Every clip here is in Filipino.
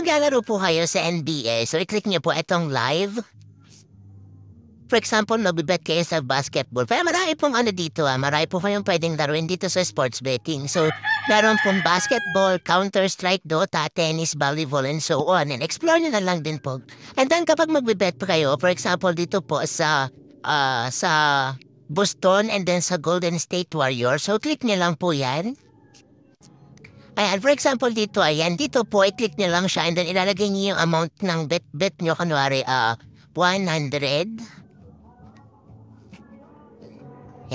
maglalaro po kayo sa NBA, so i-click niyo po itong live. For example, magbe-bet kayo sa basketball. Pero marami pong ano dito marami po kayong pwedeng laruin dito sa sports betting. So, meron pong basketball, Counter-Strike, Dota, tennis, volleyball, and so on. And explore nyo na lang din po. And then kapag magbe-bet po kayo, for example, dito po sa Boston and then sa Golden State Warriors, so click nyo lang po yan. Ayan, for example dito, ayan, dito po, i-click nyo lang siya and then ilalagay niyo yung amount ng bet nyo, kunwari, 100.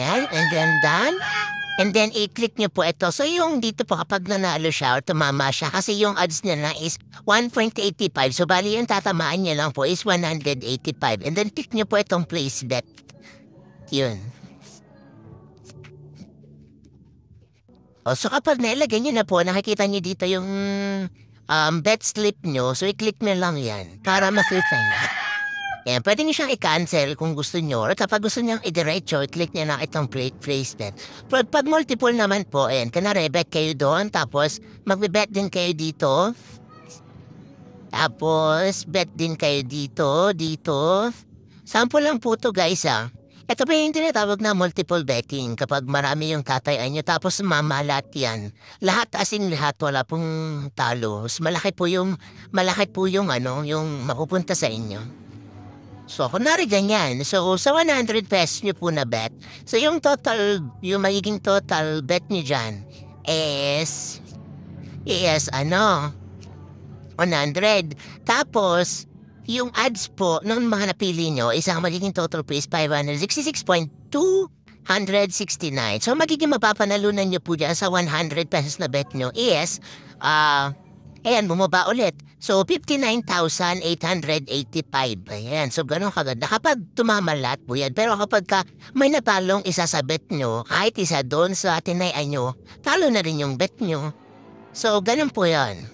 Yan, and then done. And then, i-click nyo po ito. So, yung dito po, kapag nanalo siya or tumama siya, kasi yung odds niya na is 1.85. So, bali yung tatamaan niya lang po is 185. And then, click nyo po itong place bet. Yun. O, so kapag nailagay nyo na po, nakikita nyo dito yung bet slip nyo. So, i-click nyo lang yan para makita nyo. Yan, pwede nyo siyang i-cancel kung gusto nyo. Or kapag gusto nyo i-diretso, i-click nyo na itong place bet. Pag multiple naman po, ayan, kanare bet kayo doon, tapos magbe-bet din kayo dito. Tapos, bet din kayo dito. Sample lang po to guys Ito pa yung tinatawag na multiple betting kapag marami yung tatayan nyo tapos mamalat yan. Lahat as in lahat wala pong talo. Malaki po yung yung mapupunta sa inyo. So, kunwari ganyan. So, sa 100 pesos nyo po na bet, so yung magiging total bet nyo dyan is 100. Tapos, yung ads po ng mga napili nyo, isang magiging total po is 566.269. So, magiging mapapanalunan nyo po dyan sa 100 pesos na bet nyo is, ayan, bumaba ulit. So, 59,885. Ayan, so ganun kaganda. Kapag tumama lahat po yan. Pero kapag may natalong isa sa bet nyo, kahit isa doon sa tinayan nyo, talo na rin yung bet nyo. So, ganun po yan.